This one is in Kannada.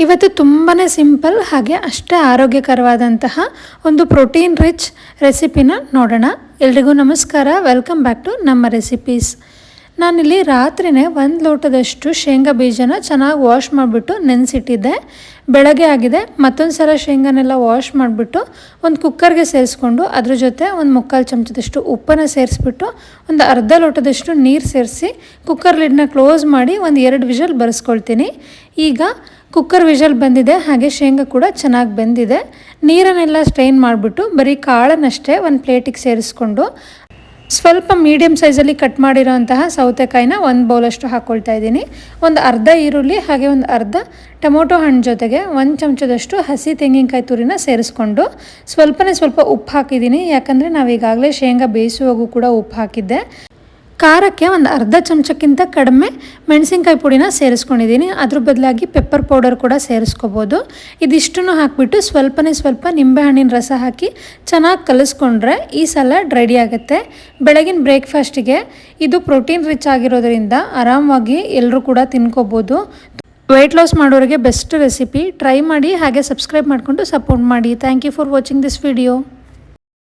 ಇವತ್ತು ತುಂಬಾ ಸಿಂಪಲ್ ಹಾಗೆ ಅಷ್ಟೇ ಆರೋಗ್ಯಕರವಾದಂತಹ ಒಂದು ಪ್ರೋಟೀನ್ ರಿಚ್ ರೆಸಿಪಿನ ನೋಡೋಣ. ಎಲ್ರಿಗೂ ನಮಸ್ಕಾರ, ವೆಲ್ಕಮ್ ಬ್ಯಾಕ್ ಟು ನಮ್ಮ ರೆಸಿಪೀಸ್. ನಾನಿಲ್ಲಿ ರಾತ್ರಿನೇ 1 ಲೋಟದಷ್ಟು ಶೇಂಗಾ ಬೀಜನ ಚೆನ್ನಾಗಿ ವಾಶ್ ಮಾಡಿಬಿಟ್ಟು ನೆನೆಸಿಟ್ಟಿದ್ದೆ. ಬೆಳಗ್ಗೆ ಆಗಿದೆ. ಮತ್ತೊಂದು ಸಲ ಶೇಂಗಾನೆಲ್ಲ ವಾಶ್ ಮಾಡಿಬಿಟ್ಟು ಒಂದು ಕುಕ್ಕರ್ಗೆ ಸೇರಿಸ್ಕೊಂಡು ಅದ್ರ ಜೊತೆ ಒಂದು 3/4 ಚಮಚದಷ್ಟು ಉಪ್ಪನ್ನು ಸೇರಿಸ್ಬಿಟ್ಟು ಒಂದು ಅರ್ಧ ಲೋಟದಷ್ಟು ನೀರು ಸೇರಿಸಿ ಕುಕ್ಕರ್ ಲಿಡ್ನ ಕ್ಲೋಸ್ ಮಾಡಿ ಒಂದು 2 ವಿಷಲ್ ಬರೆಸ್ಕೊಳ್ತೀನಿ. ಈಗ ಕುಕ್ಕರ್ ವಿಷಲ್ ಬಂದಿದೆ, ಹಾಗೆ ಶೇಂಗಾ ಕೂಡ ಚೆನ್ನಾಗಿ ಬೆಂದಿದೆ. ನೀರನ್ನೆಲ್ಲ ಸ್ಟ್ರೈನ್ ಮಾಡಿಬಿಟ್ಟು ಬರೀ ಕಾಳನ್ನಷ್ಟೇ ಒಂದು ಪ್ಲೇಟಿಗೆ ಸೇರಿಸ್ಕೊಂಡು ಸ್ವಲ್ಪ ಮೀಡಿಯಮ್ ಸೈಜಲ್ಲಿ ಕಟ್ ಮಾಡಿರೋಂತಹ ಸೌತೆಕಾಯಿನ 1 ಬೌಲಷ್ಟು ಹಾಕ್ಕೊಳ್ತಾ ಇದ್ದೀನಿ. ಒಂದು ಅರ್ಧ ಈರುಳ್ಳಿ ಹಾಗೆ ಒಂದು ಅರ್ಧ ಟೊಮೊಟೊ ಹಣ್ಣು ಜೊತೆಗೆ 1 ಚಮಚದಷ್ಟು ಹಸಿ ತೆಂಗಿನಕಾಯಿ ತುರಿನ ಸೇರಿಸ್ಕೊಂಡು ಸ್ವಲ್ಪ ಉಪ್ಪು ಹಾಕಿದ್ದೀನಿ. ಯಾಕಂದರೆ ನಾವೀಗಾಗಲೇ ಶೇಂಗಾ ಬೇಯಿಸುವಾಗೂ ಕೂಡ ಉಪ್ಪು ಹಾಕಿದ್ದೆ. ಖಾರಕ್ಕೆ ಒಂದು ಅರ್ಧ ಚಮಚಕ್ಕಿಂತ ಕಡಿಮೆ ಮೆಣಸಿನ್ಕಾಯಿ ಪುಡಿನ ಸೇರಿಸ್ಕೊಂಡಿದ್ದೀನಿ. ಅದ್ರ ಬದಲಾಗಿ ಪೆಪ್ಪರ್ ಪೌಡರ್ ಕೂಡ ಸೇರಿಸ್ಕೋಬೋದು. ಇದಿಷ್ಟನ್ನು ಹಾಕಿಬಿಟ್ಟು ಸ್ವಲ್ಪ ನಿಂಬೆಹಣ್ಣಿನ ರಸ ಹಾಕಿ ಚೆನ್ನಾಗಿ ಕಲಿಸ್ಕೊಂಡ್ರೆ ಈ ಸಲಾಡ್ ರೆಡಿ ಆಗುತ್ತೆ. ಬೆಳಗಿನ ಬ್ರೇಕ್ಫಾಸ್ಟಿಗೆ ಇದು ಪ್ರೋಟೀನ್ ರಿಚ್ ಆಗಿರೋದ್ರಿಂದ ಆರಾಮಾಗಿ ಎಲ್ಲರೂ ಕೂಡ ತಿನ್ಕೋಬೋದು. ವೆಯ್ಟ್ ಲಾಸ್ ಮಾಡೋರಿಗೆ ಬೆಸ್ಟ್ ರೆಸಿಪಿ. ಟ್ರೈ ಮಾಡಿ, ಹಾಗೆ ಸಬ್ಸ್ಕ್ರೈಬ್ ಮಾಡಿಕೊಂಡು ಸಪೋರ್ಟ್ ಮಾಡಿ. Thank you for watching this video.